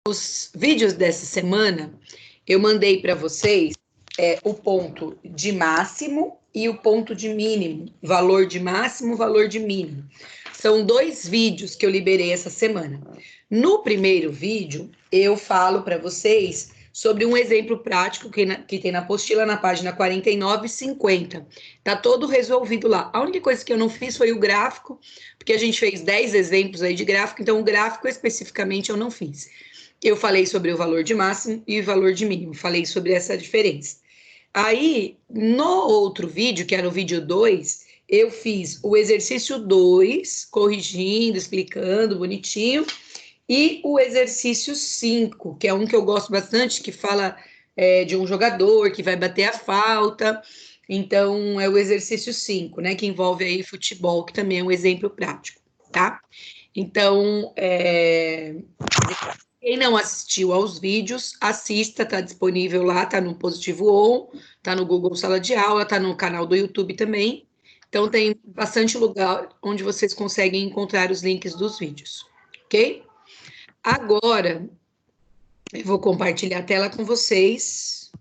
Os vídeos dessa semana, eu mandei para vocês o ponto de máximo e o ponto de mínimo, valor de máximo, valor de mínimo. São 2 vídeos que eu liberei essa semana. No primeiro vídeo, eu falo para vocês sobre um exemplo prático que tem na apostila na página 49 e 50. Tá todo resolvido lá. A única coisa que eu não fiz foi o gráfico, porque a gente fez 10 exemplos aí de gráfico, então o gráfico especificamente eu não fiz. Eu falei sobre o valor de máximo e o valor de mínimo, falei sobre essa diferença. Aí, no outro vídeo, que era o vídeo 2, eu fiz o exercício 2, corrigindo, explicando bonitinho, e o exercício 5, que é um que eu gosto bastante, que fala de um jogador que vai bater a falta. Então, é o exercício 5, né, que envolve aí futebol, que também é um exemplo prático, tá? Então, quem não assistiu aos vídeos, assista, tá disponível lá, tá no Positivo On, tá no Google Sala de Aula, tá no canal do YouTube também. Então tem bastante lugar onde vocês conseguem encontrar os links dos vídeos, ok? Agora, eu vou compartilhar a tela com vocês.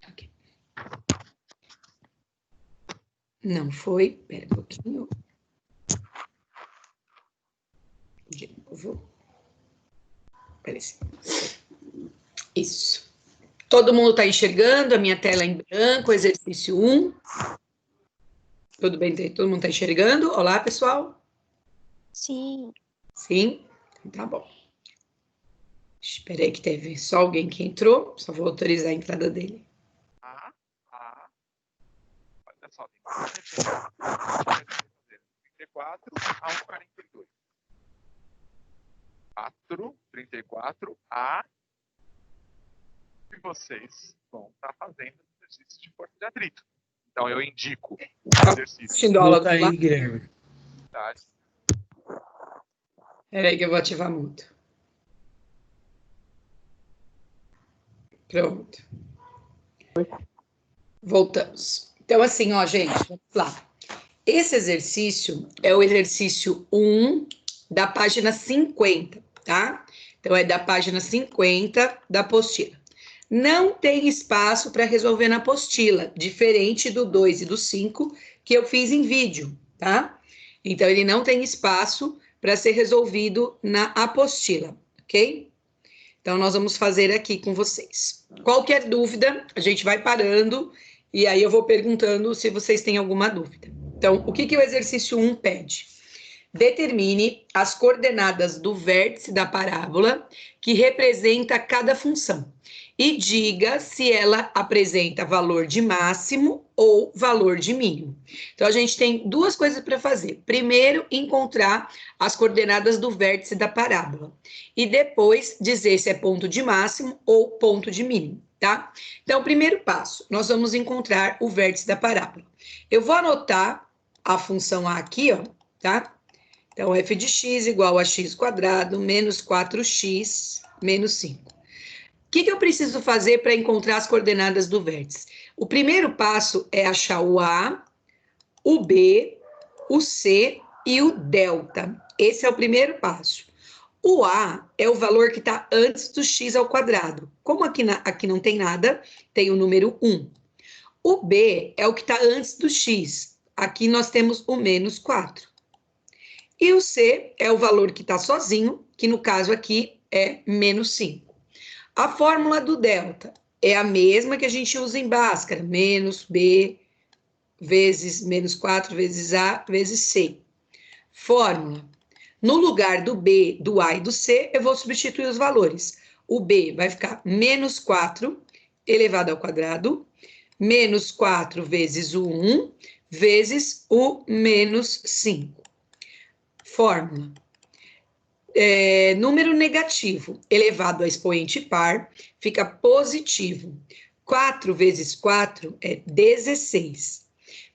Okay. Não foi, espera um pouquinho. De novo. Apareceu. Isso. Todo mundo está enxergando a minha tela em branco, exercício 1. Tudo bem? Todo mundo está enxergando? Olá, pessoal? Sim. Sim? Tá bom. Espera aí que teve só alguém que entrou. Só vou autorizar a entrada dele. Olha só, tem 34 a 1,42. 4,34 a... E vocês vão estar fazendo exercício de força de atrito. Então, eu indico o exercício. Assistindo a aula do aí, Guilherme. Tá? Espera aí que eu vou ativar muito. Pronto. Voltamos. Então, assim, ó, gente, vamos lá. Esse exercício é o exercício 1 da página 50, tá? Então, é da página 50 da apostila. Não tem espaço para resolver na apostila, diferente do 2 e do 5 que eu fiz em vídeo, tá? Então, ele não tem espaço para ser resolvido na apostila, ok? Então, nós vamos fazer aqui com vocês. Qualquer dúvida, a gente vai parando e aí eu vou perguntando se vocês têm alguma dúvida. Então, o que o exercício 1 pede? Determine as coordenadas do vértice da parábola que representa cada função e diga se ela apresenta valor de máximo ou valor de mínimo. Então, a gente tem 2 coisas para fazer. Primeiro, encontrar as coordenadas do vértice da parábola e depois dizer se é ponto de máximo ou ponto de mínimo, tá? Então, primeiro passo, nós vamos encontrar o vértice da parábola. Eu vou anotar a função A aqui, ó, tá? Então, f de x igual a x quadrado menos 4x menos 5. O que eu preciso fazer para encontrar as coordenadas do vértice? O primeiro passo é achar o A, o B, o C e o delta. Esse é o primeiro passo. O A é o valor que está antes do x ao quadrado. Como aqui não tem nada, tem o número 1. O B é o que está antes do x. Aqui nós temos o menos 4. E o C é o valor que está sozinho, que no caso aqui é menos 5. A fórmula do delta é a mesma que a gente usa em Bhaskara, menos B vezes menos 4 vezes A vezes C. Fórmula. No lugar do B, do A e do C, eu vou substituir os valores. O B vai ficar menos 4 elevado ao quadrado, menos 4 vezes o 1, vezes o menos 5. Fórmula. Número negativo elevado a expoente par fica positivo. 4 vezes 4 é 16.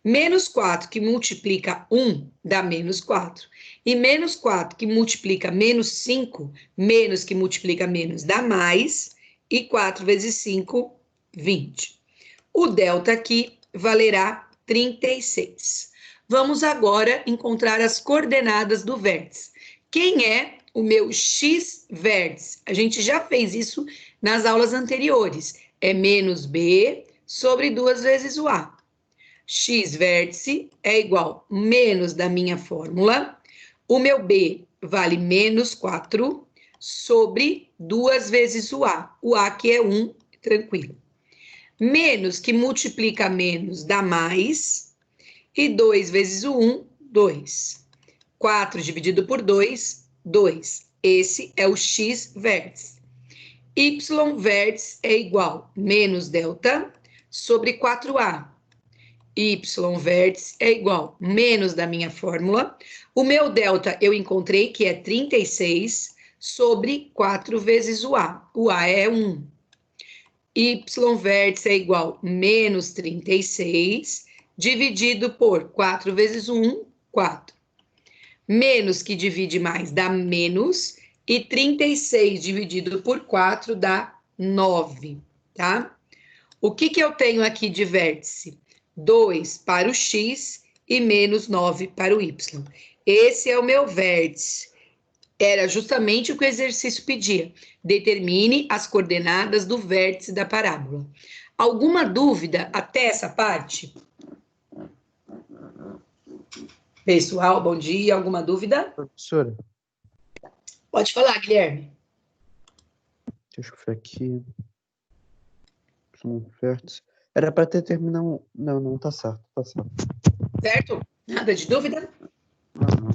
Menos 4 que multiplica 1 dá menos 4. E menos 4 que multiplica menos 5, menos que multiplica menos dá mais. E 4 vezes 5, 20. O delta aqui valerá 36. Vamos agora encontrar as coordenadas do vértice. Quem é o meu x vértice? A gente já fez isso nas aulas anteriores. É menos b sobre 2 vezes o a. X vértice é igual menos da minha fórmula. O meu b vale menos 4 sobre 2 vezes o a. O a que é 1, tranquilo. Menos que multiplica menos dá mais. E 2 vezes o 1, 2. 4 dividido por 2, 2. Esse é o x vértice. Y vértice é igual menos delta sobre 4a. Y vértice é igual menos da minha fórmula. O meu delta eu encontrei que é 36 sobre 4 vezes o a. O a é 1. Y vértice é igual menos 36 dividido por 4 vezes 1, 4. Menos que divide mais dá menos, e 36 dividido por 4 dá 9, tá? O que eu tenho aqui de vértice? 2 para o x e menos 9 para o y. Esse é o meu vértice. Era justamente o que o exercício pedia. Determine as coordenadas do vértice da parábola. Alguma dúvida até essa parte? Pessoal, bom dia. Alguma dúvida? Professora, Pode falar, Guilherme. deixa eu ver aqui. Vértice. Era para determinar um. Não, não, tá certo, tá certo. Certo? Nada de dúvida? Aham.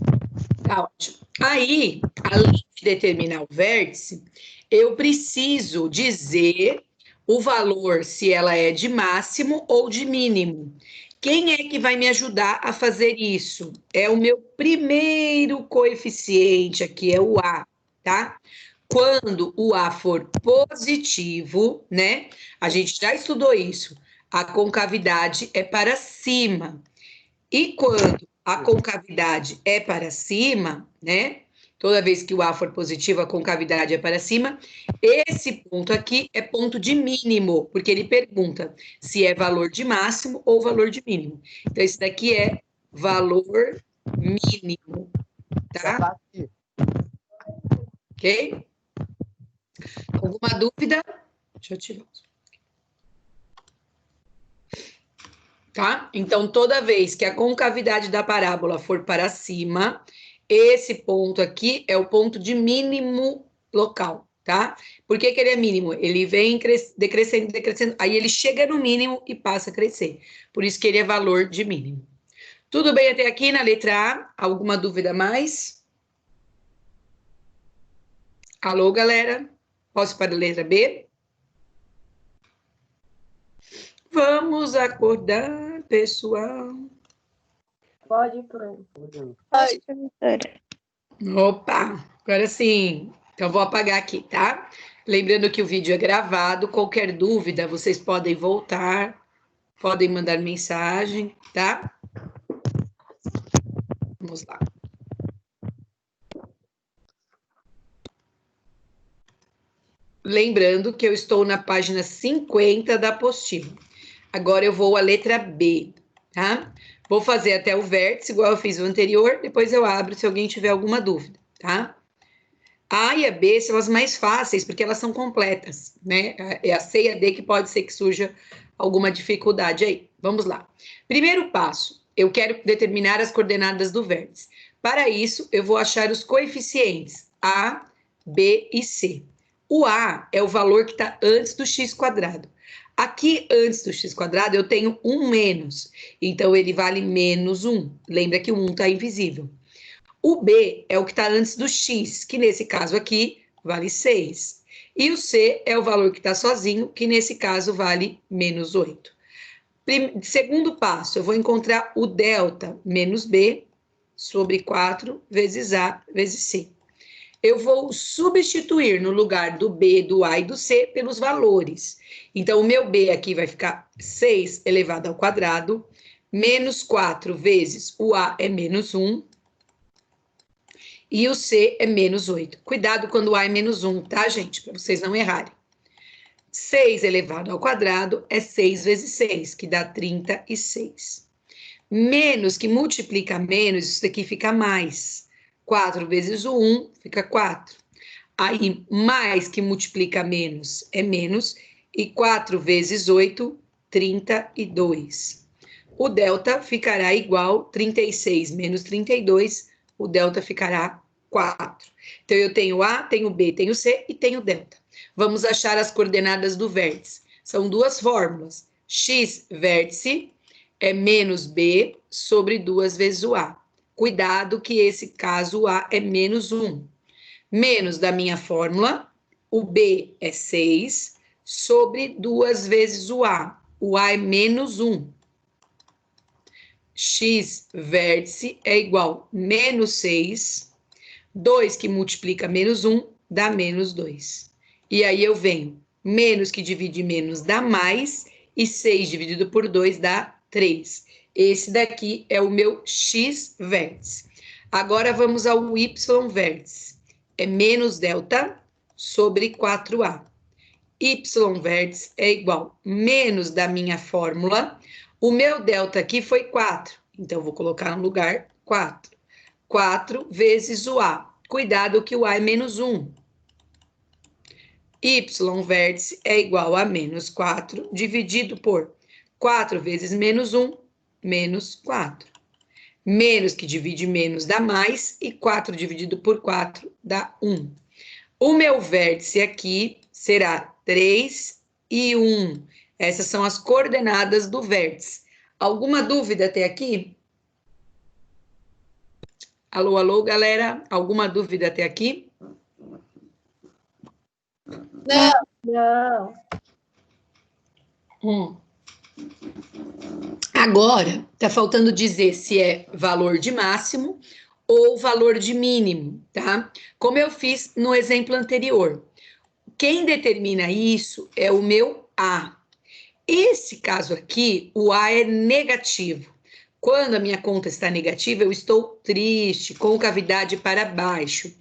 Tá ótimo. Aí, além de determinar o vértice, eu preciso dizer o valor, se ela é de máximo ou de mínimo. Quem é que vai me ajudar a fazer isso? É o meu primeiro coeficiente aqui, é o A, tá? Quando o A for positivo, né? A gente já estudou isso. A concavidade é para cima. E quando a concavidade é para cima, né? Toda vez que o A for positivo, a concavidade é para cima. Esse ponto aqui é ponto de mínimo, porque ele pergunta se é valor de máximo ou valor de mínimo. Então, esse daqui é valor mínimo, tá? Ok? Alguma dúvida? Deixa eu tirar. Tá? Então, toda vez que a concavidade da parábola for para cima, esse ponto aqui é o ponto de mínimo local, tá? Por que ele é mínimo? Ele vem decrescendo, decrescendo, aí ele chega no mínimo e passa a crescer. Por isso que ele é valor de mínimo. Tudo bem até aqui na letra A? Alguma dúvida mais? Alô, galera? Posso ir para a letra B? Vamos acordar, pessoal. Pode, pronto. Pode. Professora. Opa, agora sim. Então, vou apagar aqui, tá? Lembrando que o vídeo é gravado. Qualquer dúvida, vocês podem voltar, podem mandar mensagem, tá? Vamos lá. Lembrando que eu estou na página 50 da apostila. Agora eu vou à letra B, tá? Vou fazer até o vértice, igual eu fiz o anterior, depois eu abro se alguém tiver alguma dúvida, tá? A A e a B são as mais fáceis, porque elas são completas, né? É a C e a D que pode ser que surja alguma dificuldade aí. Vamos lá. Primeiro passo, eu quero determinar as coordenadas do vértice. Para isso, eu vou achar os coeficientes A, B e C. O A é o valor que está antes do x quadrado. Aqui, antes do x quadrado, eu tenho um menos. Então, ele vale menos 1. Lembra que o 1 está invisível. O B é o que está antes do x, que nesse caso aqui vale 6. E o C é o valor que está sozinho, que nesse caso vale menos 8. Segundo passo, eu vou encontrar o delta menos B sobre 4 vezes A vezes C. Eu vou substituir no lugar do B, do A e do C pelos valores. Então, o meu B aqui vai ficar 6 elevado ao quadrado, menos 4 vezes o A é menos 1, e o C é menos 8. Cuidado quando o A é menos 1, tá, gente? Para vocês não errarem. 6 elevado ao quadrado é 6 vezes 6, que dá 36. Menos que multiplica menos, isso daqui fica mais. 4 vezes o 1 fica 4. Aí, mais que multiplica menos é menos, e 4 vezes 8, 32. O delta ficará igual 36 menos 32, o delta ficará 4. Então, eu tenho A, tenho B, tenho C e tenho delta. Vamos achar as coordenadas do vértice. São duas fórmulas. X vértice é menos B sobre 2 vezes o A. Cuidado que esse caso o A é menos 1. Menos da minha fórmula, o B é 6 sobre 2 vezes o A. O A é menos 1. X vértice é igual a menos 6. 2 que multiplica menos 1 dá menos 2. E aí eu venho, menos que divide menos dá mais, e 6 dividido por 2 dá 3. Esse daqui é o meu X vértice. Agora vamos ao Y vértice. É menos delta sobre 4A. Y vértice é igual a menos da minha fórmula. O meu delta aqui foi 4, então vou colocar no lugar 4. 4 vezes o A. Cuidado que o A é menos 1. Y vértice é igual a menos 4 dividido por 4 vezes menos 1, menos 4. Menos que divide menos dá mais, e 4 dividido por 4 dá 1. O meu vértice aqui será 3 e 1. Essas são as coordenadas do vértice. Alguma dúvida até aqui? Alô, alô, galera? Alguma dúvida até aqui? Não. Agora, tá faltando dizer se é valor de máximo ou valor de mínimo, tá? Como eu fiz no exemplo anterior. Quem determina isso é o meu A. Esse caso aqui, o A é negativo. Quando a minha conta está negativa, eu estou triste, concavidade para baixo.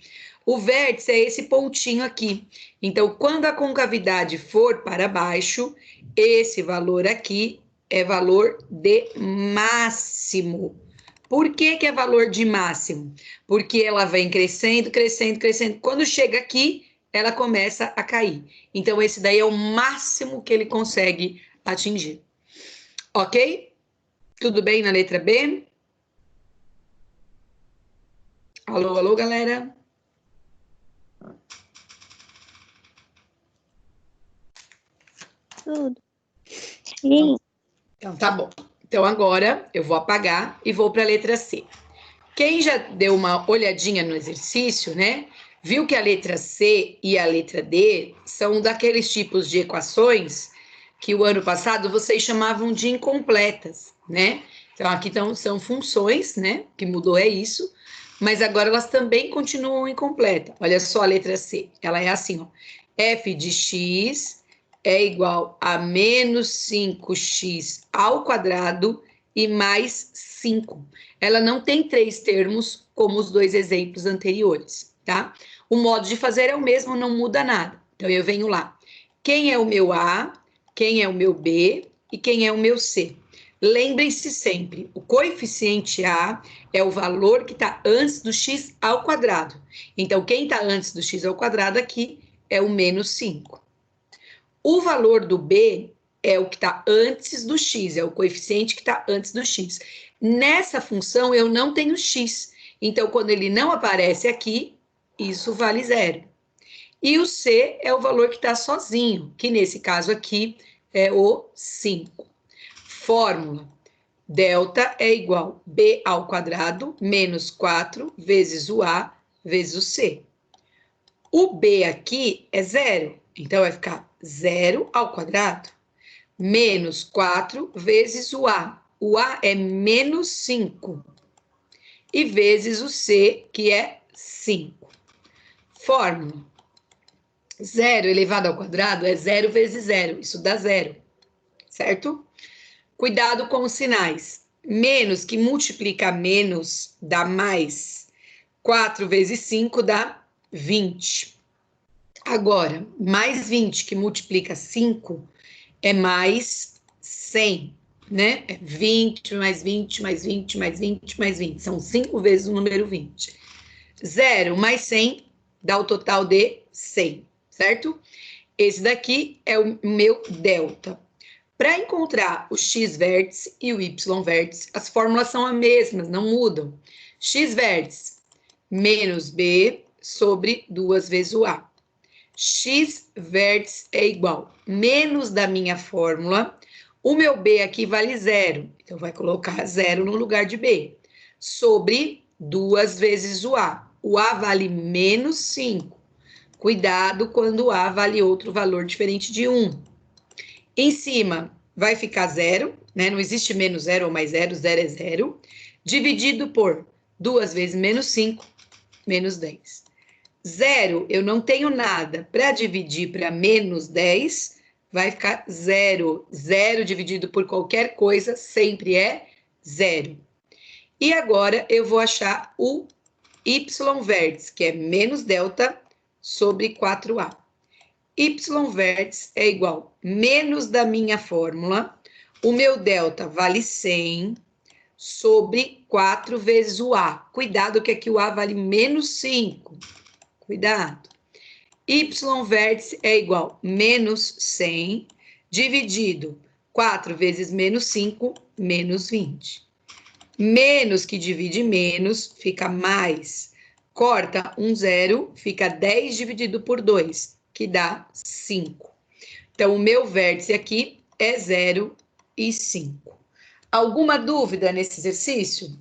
O vértice é esse pontinho aqui. Então, quando a concavidade for para baixo, esse valor aqui é valor de máximo. Por que que é valor de máximo? Porque ela vem crescendo, crescendo, crescendo. Quando chega aqui, ela começa a cair. Então, esse daí é o máximo que ele consegue atingir. Ok? Tudo bem na letra B? Alô, alô, galera? Tudo. Sim. Então, tá bom. Então, agora eu vou apagar e vou para a letra C. Quem já deu uma olhadinha no exercício, né? Viu que a letra C e a letra D são daqueles tipos de equações que o ano passado vocês chamavam de incompletas, né? Então, aqui são funções, né? O que mudou é isso, mas agora elas também continuam incompletas. Olha só a letra C, ela é assim, ó. F de x é igual a menos 5x ao quadrado e mais 5. Ela não tem 3 termos como os 2 exemplos anteriores, tá? O modo de fazer é o mesmo, não muda nada. Então, eu venho lá. Quem é o meu A, quem é o meu B e quem é o meu C? Lembrem-se sempre, o coeficiente A é o valor que está antes do x ao quadrado. Então, quem está antes do x ao quadrado aqui é o menos 5. O valor do B é o que está antes do x, é o coeficiente que está antes do x. Nessa função, eu não tenho x. Então, quando ele não aparece aqui, isso vale 0. E o C é o valor que está sozinho, que nesse caso aqui é o 5. Fórmula. Delta é igual a B ao quadrado menos 4 vezes o A vezes o C. O B aqui é 0, então vai ficar 0 ao quadrado menos 4 vezes o A. O A é menos 5. E vezes o C, que é 5. Fórmula. 0 elevado ao quadrado é 0 vezes 0. Isso dá 0. Certo? Cuidado com os sinais. Menos que multiplica menos dá mais. 4 vezes 5 dá 20. Agora, mais 20 que multiplica 5 é mais 100, né? É 20 mais 20 mais 20 mais 20 mais 20. São 5 vezes o número 20. 0 mais 100 dá o total de 100, certo? Esse daqui é o meu delta. Para encontrar o x vértice e o y vértice, as fórmulas são as mesmas, não mudam. X vértice menos b sobre 2 vezes o a. X vértice é igual menos da minha fórmula. O meu b aqui vale 0, então vai colocar 0 no lugar de b. Sobre 2 vezes o a. O a vale menos 5. Cuidado quando o a vale outro valor diferente de 1. Em cima vai ficar 0, né? Não existe menos 0 ou mais 0, 0 é 0. Dividido por 2 vezes menos 5, menos 10. 0, eu não tenho nada. Para dividir para menos 10, vai ficar 0. 0 dividido por qualquer coisa sempre é 0. E agora eu vou achar o y vértice, que é menos delta sobre 4a. Y vértice é igual menos da minha fórmula. O meu delta vale 100 sobre 4 vezes o a. Cuidado que aqui o a vale menos 5. Cuidado. Y vértice é igual menos 100 dividido 4 vezes menos 5, menos 20. Menos que divide menos, fica mais. Corta um 0, fica 10 dividido por 2, que dá 5. Então, o meu vértice aqui é 0 e 5. Alguma dúvida nesse exercício?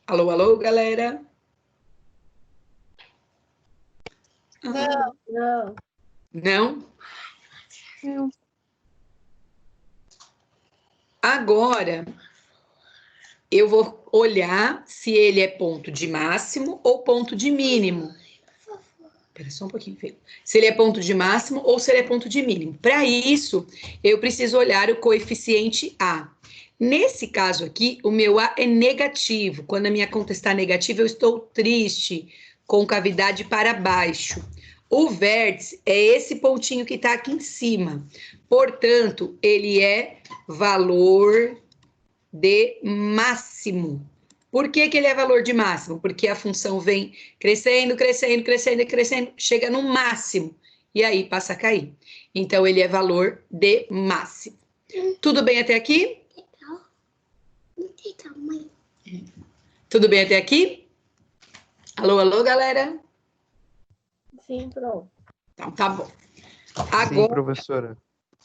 Alô, alô, galera? Não. Não? Não. Agora, eu vou olhar se ele é ponto de máximo ou ponto de mínimo. Espera só um pouquinho, Fê. Se ele é ponto de máximo ou se ele é ponto de mínimo. Para isso, eu preciso olhar o coeficiente A. Nesse caso aqui, o meu A é negativo. Quando a minha conta está negativa, eu estou triste, com cavidade para baixo. O vértice é esse pontinho que está aqui em cima. Portanto, ele é valor de máximo. Por que que ele é valor de máximo? Porque a função vem crescendo, crescendo, crescendo e crescendo, chega no máximo, e aí passa a cair. Então, ele é valor de máximo. Tudo bem até aqui? Tudo bem até aqui? Alô, alô, galera? Sim, pronto. Então, tá bom. Sim, Agora, professora.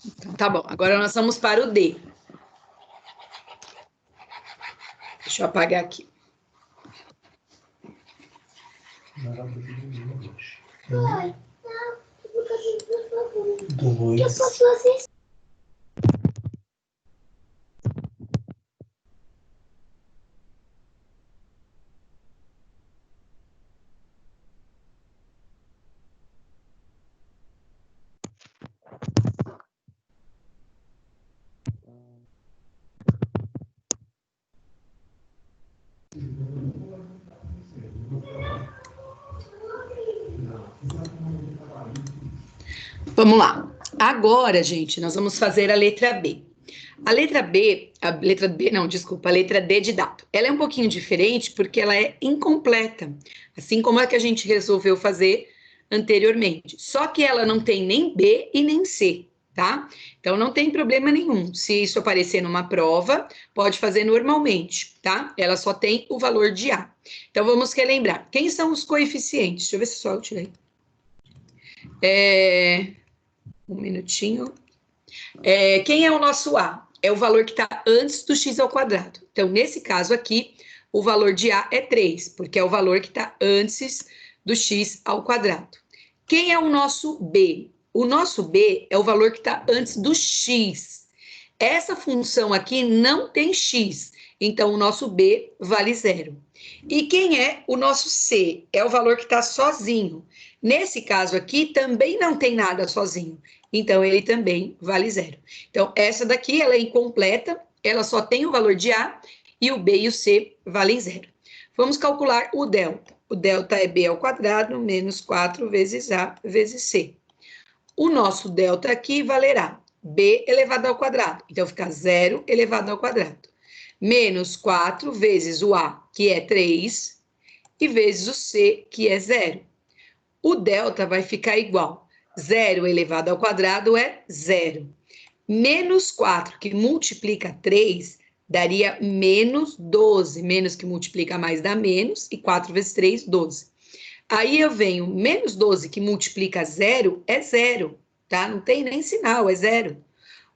então, tá bom. Agora nós vamos para o D. Deixa eu apagar aqui. Vamos lá. Agora, gente, nós vamos fazer a letra B. A letra B não, desculpa, a letra D de dado. Ela é um pouquinho diferente porque ela é incompleta, assim como a que a gente resolveu fazer anteriormente. Só que ela não tem nem B e nem C, tá? Então não tem problema nenhum. Se isso aparecer numa prova, pode fazer normalmente, tá? Ela só tem o valor de A. Então vamos relembrar. Quem são os coeficientes? Deixa eu ver se só eu tirei. Um minutinho. Quem é o nosso A? É o valor que está antes do x ao quadrado. Então, nesse caso aqui, o valor de A é 3, porque é o valor que está antes do x ao quadrado. Quem é o nosso B? O nosso B é o valor que está antes do x. Essa função aqui não tem x, então o nosso B vale 0. E quem é o nosso C? É o valor que está sozinho. Nesse caso aqui, também não tem nada sozinho, então ele também vale 0. Então, essa daqui, ela é incompleta, ela só tem o valor de A, e o B e o C valem 0. Vamos calcular o delta. O delta é B ao quadrado menos 4 vezes A vezes C. O nosso delta aqui valerá B elevado ao quadrado, então fica 0 elevado ao quadrado, menos 4 vezes o A, que é 3, e vezes o C, que é 0. O delta vai ficar igual. 0 elevado ao quadrado é 0. Menos 4, que multiplica 3, daria menos 12. Menos que multiplica mais dá menos, e 4 vezes 3, 12. Aí eu venho, menos 12 que multiplica 0 é 0, tá? Não tem nem sinal, é 0.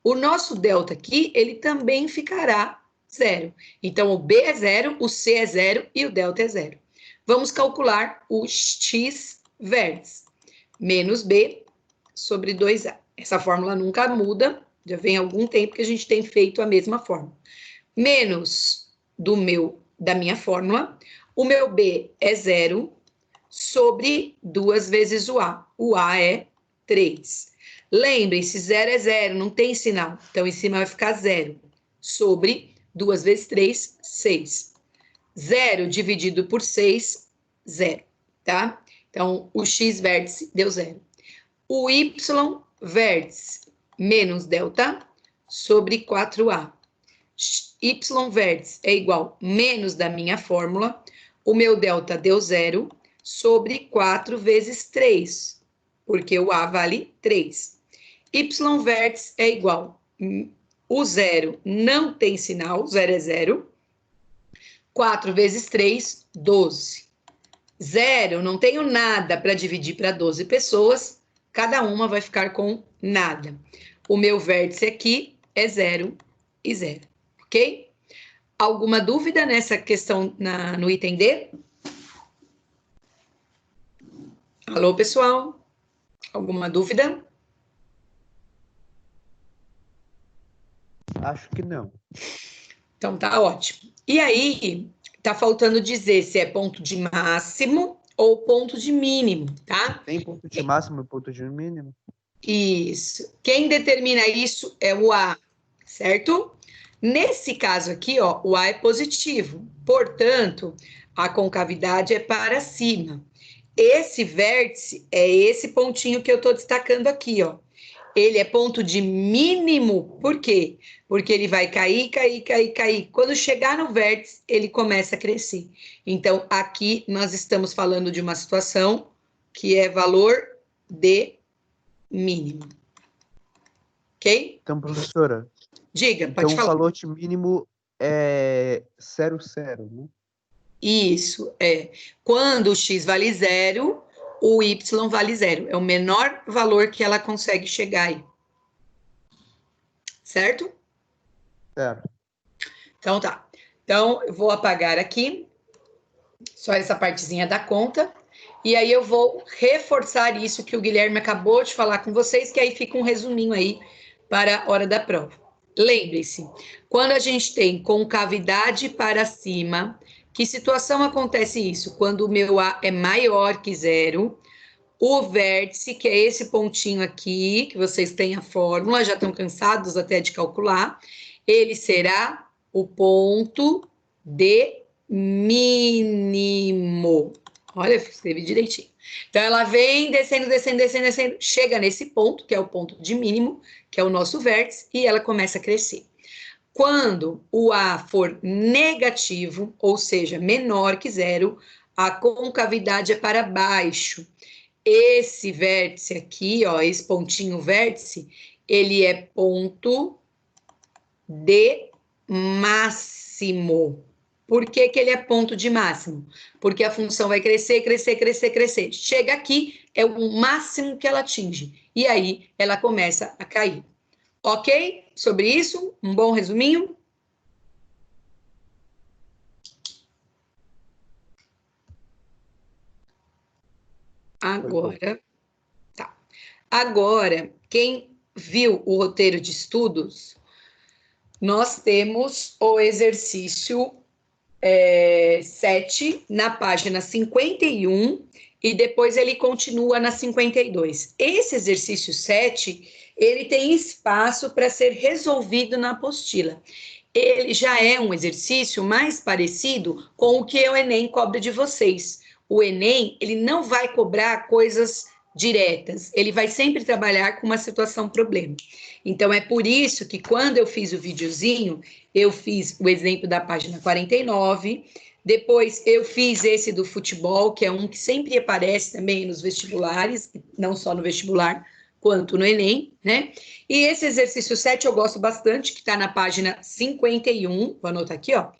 O nosso delta aqui, ele também ficará 0. Então, o B é 0, o C é 0 e o delta é 0. Vamos calcular o x vértice. Menos B sobre 2A. Essa fórmula nunca muda, já vem algum tempo que a gente tem feito a mesma fórmula. Menos da minha fórmula, o meu B é 0 sobre 2 vezes o A. O A é 3. Lembrem-se, 0 é 0, não tem sinal. Então, em cima vai ficar 0. Sobre 2 vezes 3, 6. 0 dividido por 6, 0. Tá? Então, o x vértice deu 0. O y vértice menos delta sobre 4A. Y vértice é igual menos da minha fórmula. O meu delta deu 0 sobre 4 vezes 3, porque o A vale 3. Y vértice é igual, o 0 não tem sinal, 0 é 0. 4 vezes 3, 12. 0, não tenho nada para dividir para 12 pessoas, cada uma vai ficar com nada. O meu vértice aqui é 0 e 0, ok? Alguma dúvida nessa questão no item D? Alô, pessoal? Alguma dúvida? Acho que não. Então, tá ótimo. E aí, tá faltando dizer se é ponto de máximo ou ponto de mínimo, tá? Tem ponto de máximo e ponto de mínimo? Isso. Quem determina isso é o A, certo? Nesse caso aqui, ó, o A é positivo. Portanto, a concavidade é para cima. Esse vértice é esse pontinho que eu estou destacando aqui, ó. Ele é ponto de mínimo, por quê? Porque ele vai cair, cair, cair, cair. Quando chegar no vértice, ele começa a crescer. Então, aqui nós estamos falando de uma situação que é valor de mínimo. Ok? Então, professora, Diga, então pode o falar. valor de mínimo é 0, 0, né? Isso, é. Quando o x vale 0, o y vale 0. É o menor valor que ela consegue chegar aí. Certo? Certo. Então, tá. Então, eu vou apagar aqui só essa partezinha da conta. E aí eu vou reforçar isso que o Guilherme acabou de falar com vocês, que aí fica um resuminho aí para a hora da prova. Lembre-se, quando a gente tem concavidade para cima, que situação acontece isso? Quando o meu A é maior que 0, o vértice, que é esse pontinho aqui, que vocês têm a fórmula, já estão cansados até de calcular, ele será o ponto de mínimo. Olha, escrevi direitinho. Então, ela vem descendo, descendo, descendo, descendo, chega nesse ponto, que é o ponto de mínimo, que é o nosso vértice, e ela começa a crescer. Quando o A for negativo, ou seja, menor que 0, a concavidade é para baixo. Esse vértice aqui, ó, esse pontinho vértice, ele é ponto de máximo. Por que que ele é ponto de máximo? Porque a função vai crescer, crescer, crescer, crescer. Chega aqui, é o máximo que ela atinge. E aí, ela começa a cair. Ok? Sobre isso, um bom resuminho? Agora, tá. Agora, quem viu o roteiro de estudos, nós temos o exercício 7 na página 51 e depois ele continua na 52. Esse exercício 7, ele tem espaço para ser resolvido na apostila. Ele já é um exercício mais parecido com o que o Enem cobra de vocês. O Enem, ele não vai cobrar coisas diretas, ele vai sempre trabalhar com uma situação problema. Então, é por isso que quando eu fiz o videozinho, eu fiz o exemplo da página 49, depois eu fiz esse do futebol, que é um que sempre aparece também nos vestibulares, não só no vestibular, quanto no Enem, né? E esse exercício 7 eu gosto bastante, que está na página 51, vou anotar aqui, ó,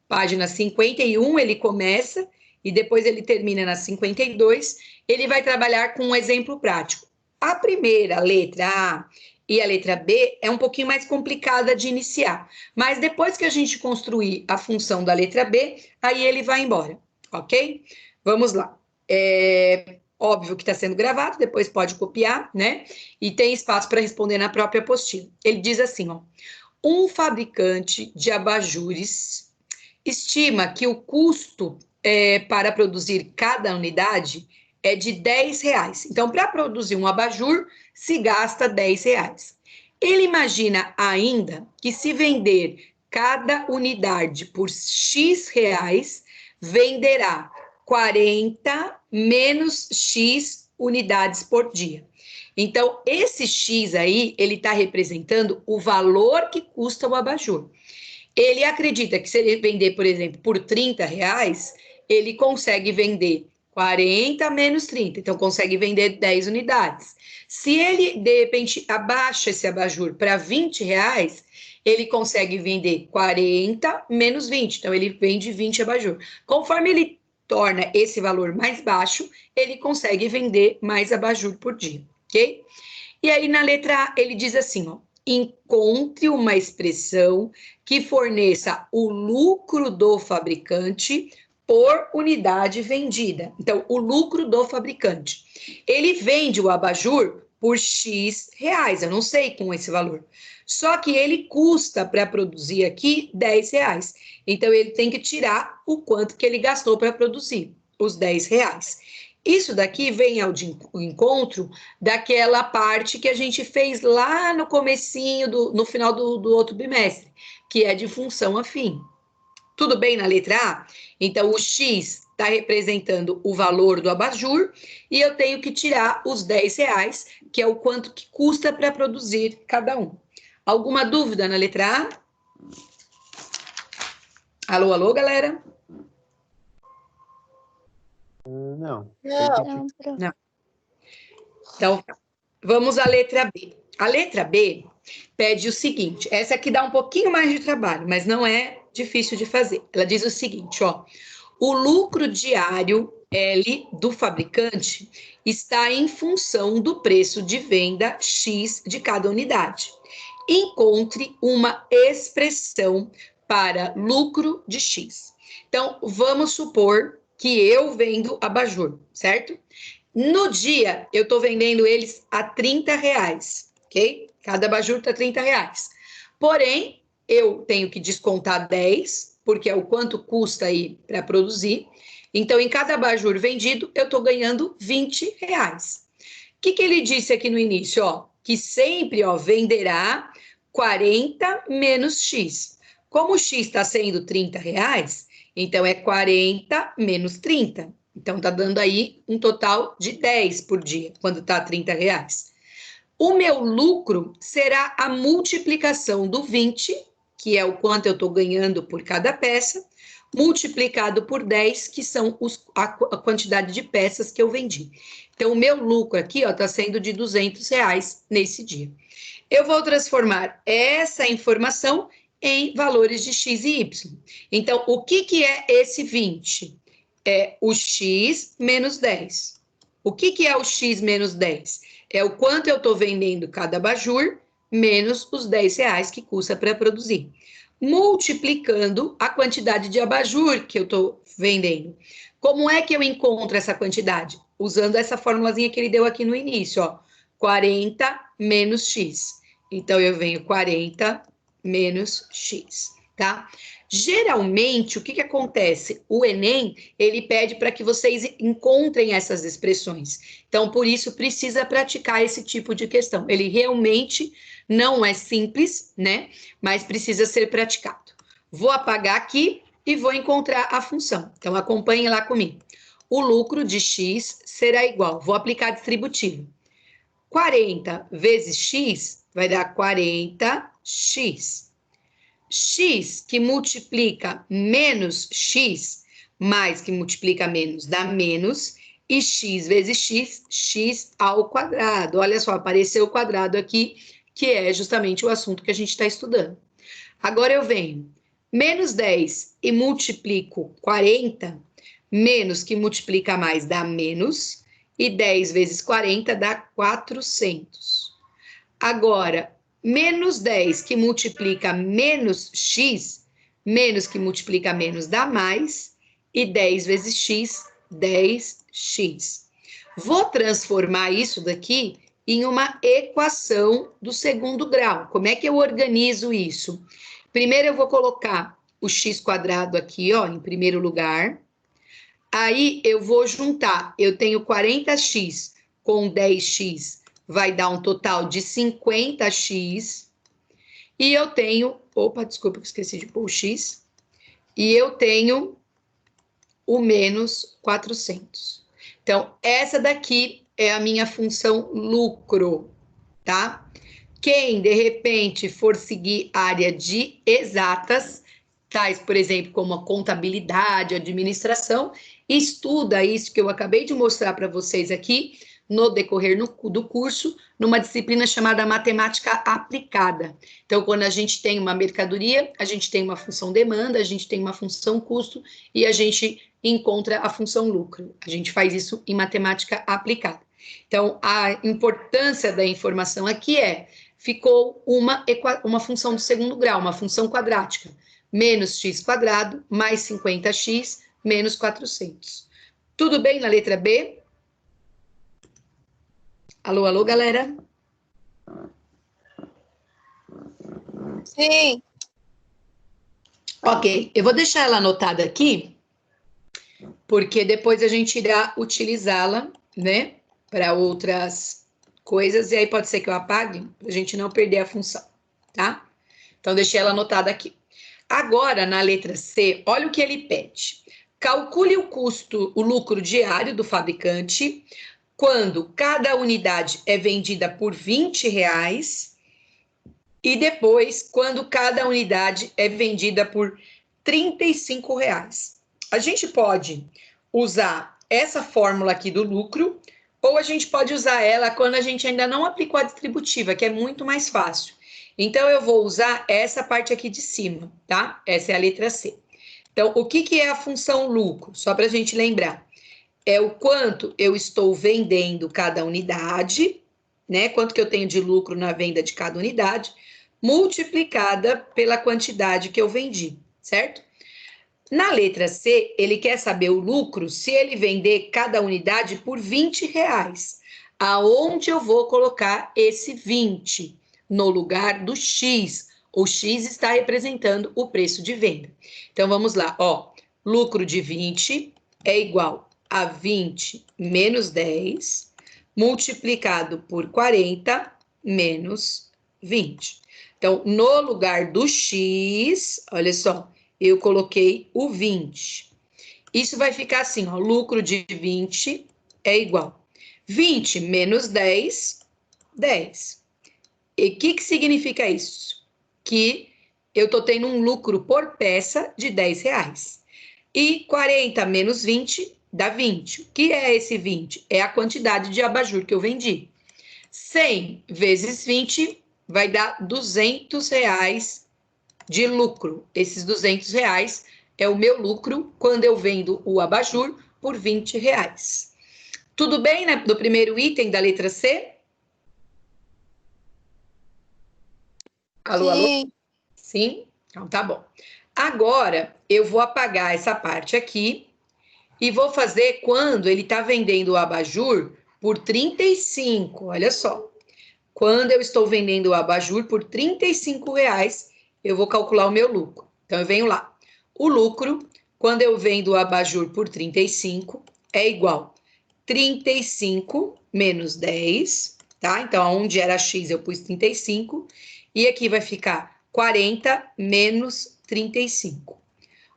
página 51, ele começa e depois ele termina na 52, ele vai trabalhar com um exemplo prático. A primeira, a letra A e a letra B, é um pouquinho mais complicada de iniciar, mas depois que a gente construir a função da letra B, aí ele vai embora, ok? Vamos lá. Óbvio que está sendo gravado, depois pode copiar, né? E tem espaço para responder na própria apostila. Ele diz assim, ó, um fabricante de abajures estima que o custo para produzir cada unidade é de R$10. Então, para produzir um abajur, se gasta R$10. Ele imagina ainda que se vender cada unidade por X reais, venderá 40 menos X unidades por dia. Então, esse X aí, ele está representando o valor que custa o abajur. Ele acredita que se ele vender, por exemplo, por R$30, ele consegue vender 40 menos 30, então consegue vender 10 unidades. Se ele, de repente, abaixa esse abajur para R$20, ele consegue vender 40 menos 20, então ele vende 20 abajur. Conforme ele torna esse valor mais baixo, ele consegue vender mais abajur por dia, ok? E aí, na letra A, ele diz assim, ó, encontre uma expressão que forneça o lucro do fabricante por unidade vendida. Então, o lucro do fabricante. Ele vende o abajur por X reais, eu não sei com esse valor. Só que ele custa para produzir aqui R$10. Então, ele tem que tirar o quanto que ele gastou para produzir, os R$10. Isso daqui vem ao encontro daquela parte que a gente fez lá no comecinho, no final do outro bimestre, que é de função afim. Tudo bem na letra A? Então, o X está representando o valor do abajur e eu tenho que tirar os R$10, que é o quanto que custa para produzir cada um. Alguma dúvida na letra A? Alô, alô, galera? Não. Não. Então, vamos à letra B. A letra B pede o seguinte, essa aqui dá um pouquinho mais de trabalho, mas não é difícil de fazer. Ela diz o seguinte, ó, o lucro diário L do fabricante está em função do preço de venda X de cada unidade. Encontre uma expressão para lucro de X. Então, vamos supor que eu vendo abajur, certo? No dia, eu estou vendendo eles a R$30, ok? Cada abajur está R$30. Porém, eu tenho que descontar 10, porque é o quanto custa aí para produzir. Então, em cada abajur vendido, eu estou ganhando R$20. O que ele disse aqui no início? Ó, que sempre venderá 40 menos X. Como o X está sendo R$30, então é 40 menos 30. Então, está dando aí um total de 10 por dia, quando está R$30. O meu lucro será a multiplicação do 20, que é o quanto eu estou ganhando por cada peça, multiplicado por 10, que são a quantidade de peças que eu vendi. Então, o meu lucro aqui está sendo de R$200 nesse dia. Eu vou transformar essa informação em valores de X e Y. Então, o que é esse 20? É o X menos 10. O que é o X menos 10? É o quanto eu estou vendendo cada abajur, menos os R$10 que custa para produzir. Multiplicando a quantidade de abajur que eu estou vendendo. Como é que eu encontro essa quantidade? Usando essa formulazinha que ele deu aqui no início, ó. 40 menos X. Então, eu venho 40 menos X, tá? Geralmente, o que acontece? O Enem, ele pede para que vocês encontrem essas expressões. Então, por isso, precisa praticar esse tipo de questão. Ele realmente não é simples, né? Mas precisa ser praticado. Vou apagar aqui e vou encontrar a função. Então, acompanhe lá comigo. o lucro de X será igual, vou aplicar distributivo. 40 vezes X vai dar 40X. X que multiplica menos X, mais que multiplica menos, dá menos, e X vezes X, X ao quadrado. Olha só, apareceu o quadrado aqui, que é justamente o assunto que a gente está estudando. Agora eu venho, menos 10 e multiplico 40, menos que multiplica mais dá menos, e 10 vezes 40 dá 400. Agora, menos 10 que multiplica menos x, menos que multiplica menos dá mais, e 10 vezes x, 10x. Vou transformar isso daqui em uma equação do segundo grau. Como é que eu organizo isso? Primeiro eu vou colocar o x quadrado aqui, ó, em primeiro lugar. Aí eu vou juntar, eu tenho 40x com 10x, vai dar um total de 50x. E eu tenho, opa, desculpa que esqueci de pôr o x. E eu tenho o menos 400. Então, essa daqui é a minha função lucro, tá? Quem, de repente, for seguir área de exatas, tais, por exemplo, como a contabilidade, administração, estuda isso que eu acabei de mostrar para vocês aqui, no decorrer do curso, numa disciplina chamada matemática aplicada. Então, quando a gente tem uma mercadoria, a gente tem uma função demanda, a gente tem uma função custo e a gente encontra a função lucro. A gente faz isso em matemática aplicada. Então, a importância da informação aqui ficou uma função do segundo grau, uma função quadrática, menos x quadrado mais 50x menos 400. Tudo bem na letra B? Alô, alô, galera? Sim. Ok, eu vou deixar ela anotada aqui, porque depois a gente irá utilizá-la, né, para outras coisas, e aí pode ser que eu apague, para a gente não perder a função, tá? Então, deixei ela anotada aqui. Agora, na letra C, olha o que ele pede. Calcule o custo, o lucro diário do fabricante, quando cada unidade é vendida por R$20 e depois quando cada unidade é vendida por R$35. A gente pode usar essa fórmula aqui do lucro ou a gente pode usar ela quando a gente ainda não aplicou a distributiva, que é muito mais fácil. Então, eu vou usar essa parte aqui de cima, tá? Essa é a letra C. Então, o que é a função lucro? Só para a gente lembrar. É o quanto eu estou vendendo cada unidade, né? Quanto que eu tenho de lucro na venda de cada unidade, multiplicada pela quantidade que eu vendi, certo? Na letra C, ele quer saber o lucro se ele vender cada unidade por R$20. Aonde eu vou colocar esse 20? No lugar do X. O X está representando o preço de venda. Então, vamos lá, ó. Lucro de 20 é igual a 20 menos 10, multiplicado por 40 menos 20. Então, no lugar do X, olha só, eu coloquei o 20. Isso vai ficar assim, ó, lucro de 20 é igual 20 menos 10, 10. E o que significa isso? Que eu estou tendo um lucro por peça de R$10. E 40 menos 20 dá 20. O que é esse 20? É a quantidade de abajur que eu vendi. 100 vezes 20 vai dar R$200 de lucro. Esses R$200 é o meu lucro quando eu vendo o abajur por R$20. Tudo bem, né? Do primeiro item da letra C? Alô, alô? Sim. Sim? Então tá bom. Agora eu vou apagar essa parte aqui e vou fazer quando ele está vendendo o abajur por 35. Olha só. Quando eu estou vendendo o abajur por R$35, eu vou calcular o meu lucro. Então, eu venho lá. O lucro, quando eu vendo o abajur por 35, é igual 35 menos 10, tá? Então, onde era X, eu pus 35. E aqui vai ficar 40 menos 35.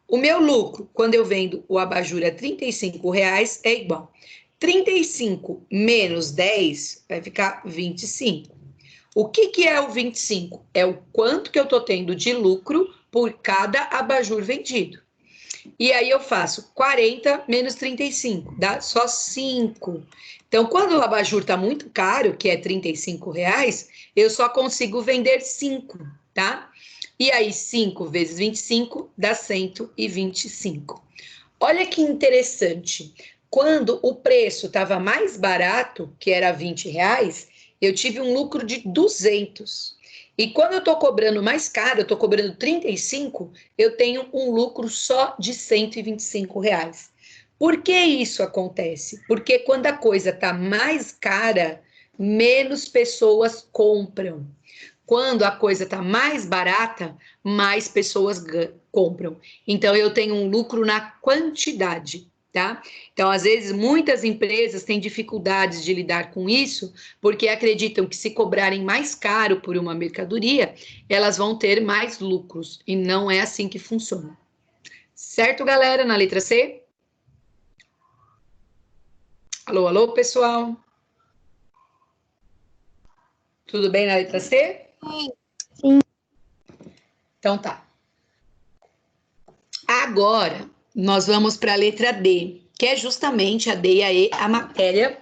O meu lucro, quando eu vendo o abajur a R$35, é igual 35 menos 10 vai ficar 25. O que é o 25? É o quanto que eu estou tendo de lucro por cada abajur vendido. E aí eu faço 40 menos 35, dá só 5. Então, quando o abajur está muito caro, que é R$35, eu só consigo vender 5, tá? E aí 5 vezes 25 dá 125. Olha que interessante. Quando o preço estava mais barato, que era R$20, eu tive um lucro de 200. E quando eu estou cobrando mais caro, eu estou cobrando 35, eu tenho um lucro só de R$125. Por que isso acontece? Porque quando a coisa está mais cara, menos pessoas compram. Quando a coisa está mais barata, mais pessoas compram. Então, eu tenho um lucro na quantidade, tá? Então, às vezes, muitas empresas têm dificuldades de lidar com isso, porque acreditam que se cobrarem mais caro por uma mercadoria, elas vão ter mais lucros. E não é assim que funciona. Certo, galera? Na letra C? Alô, alô, pessoal? Tudo bem na letra C? Sim. Então tá. Agora, nós vamos para a letra D, que é justamente a D e a E, a matéria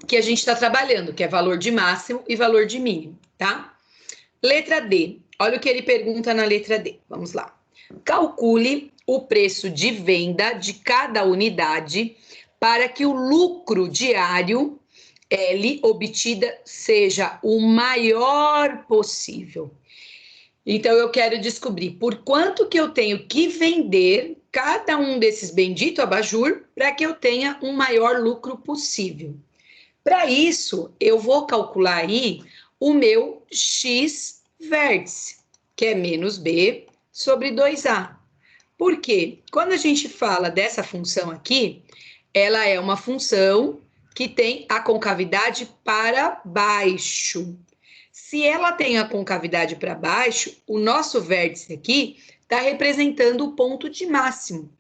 que a gente está trabalhando, que é valor de máximo e valor de mínimo, tá? Letra D. Olha o que ele pergunta na letra D. Vamos lá. Calcule o preço de venda de cada unidade para que o lucro diário L obtida seja o maior possível. Então, eu quero descobrir por quanto que eu tenho que vender cada um desses bendito abajur para que eu tenha um maior lucro possível. Para isso, eu vou calcular aí o meu x vértice, que é menos b sobre 2a. Por quê? Quando a gente fala dessa função aqui, ela é uma função que tem a concavidade para baixo. Se ela tem a concavidade para baixo, o nosso vértice aqui está representando o ponto de máximo.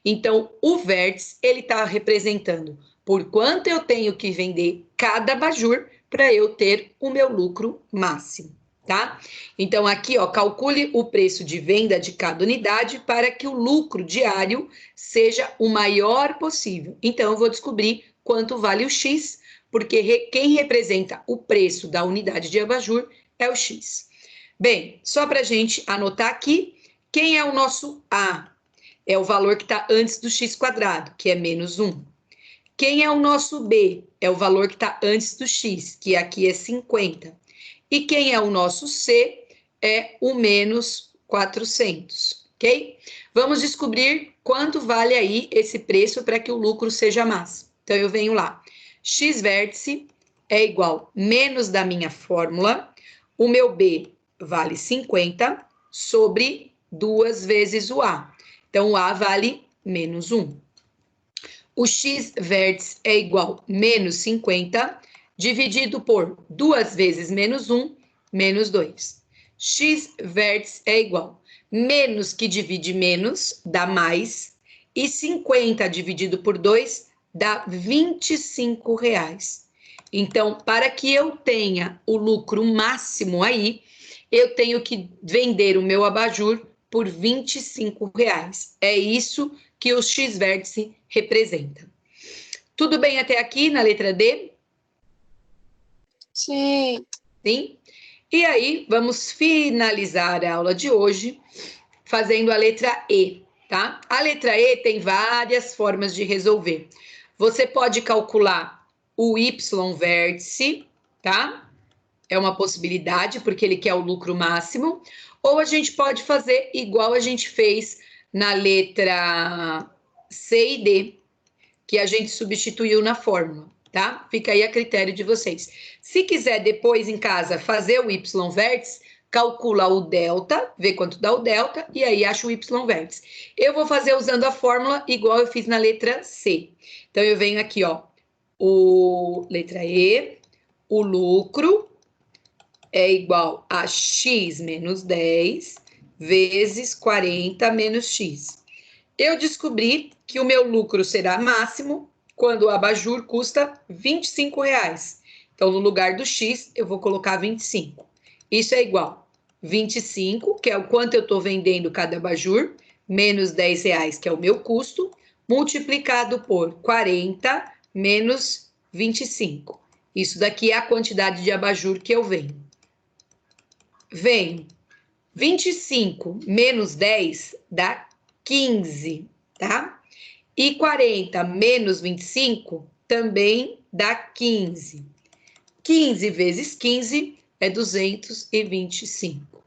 Então, o vértice, ele está representando por quanto eu tenho que vender cada abajur para eu ter o meu lucro máximo, tá? Então, aqui, ó, calcule o preço de venda de cada unidade para que o lucro diário seja o maior possível. Então, eu vou descobrir quanto vale o X, porque quem representa o preço da unidade de abajur é o X. Bem, só para a gente anotar aqui, quem é o nosso A? É o valor que está antes do x quadrado, que é menos 1. Quem é o nosso B? É o valor que está antes do x, que aqui é 50. E quem é o nosso C? É o menos 400, ok? Vamos descobrir quanto vale aí esse preço para que o lucro seja máximo. Então, eu venho lá. X vértice é igual menos da minha fórmula. O meu B vale 50 sobre 2 vezes o A. Então, o A vale menos 1. O X vértice é igual menos 50 dividido por 2 vezes menos 1, menos 2. X vértice é igual menos que divide menos, dá mais, e 50 dividido por 2 dá R$25. Então, para que eu tenha o lucro máximo aí, eu tenho que vender o meu abajur por R$25. É isso que o X-vértice representa. Tudo bem até aqui na letra D? Sim. Sim? E aí, vamos finalizar a aula de hoje fazendo a letra E, tá? A letra E tem várias formas de resolver. Você pode calcular o Y-vértice, tá? É uma possibilidade, porque ele quer o lucro máximo. Ou a gente pode fazer igual a gente fez na letra C e D, que a gente substituiu na fórmula, tá? Fica aí a critério de vocês. Se quiser depois em casa fazer o Y-vértice, calcula o delta, vê quanto dá o delta, e aí acha o Y-vértice. Eu vou fazer usando a fórmula igual eu fiz na letra C. Então, eu venho aqui, ó, letra E, o lucro é igual a x menos 10 vezes 40 menos X. Eu descobri que o meu lucro será máximo quando o abajur custa R$ 25. Então, no lugar do X, eu vou colocar 25. Isso é igual 25, que é o quanto eu estou vendendo cada abajur, menos R$ 10, que é o meu custo, multiplicado por 40 menos 25. Isso daqui é a quantidade de abajur que eu venho. Venho 25 menos 10 dá 15, tá? E 40 menos 25 também dá 15. 15 vezes 15 é R$ 225.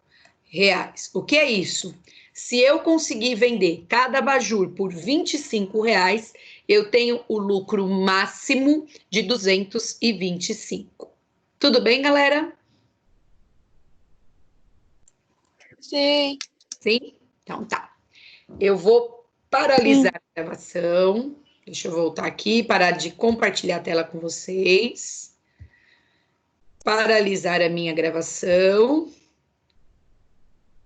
O que é isso? Se eu conseguir vender cada abajur por R$ 25, eu tenho o lucro máximo de 225. Tudo bem, galera? Sim. Sim? Então tá. Eu vou paralisar a gravação. Deixa eu voltar aqui, parar de compartilhar a tela com vocês. Paralisar a minha gravação.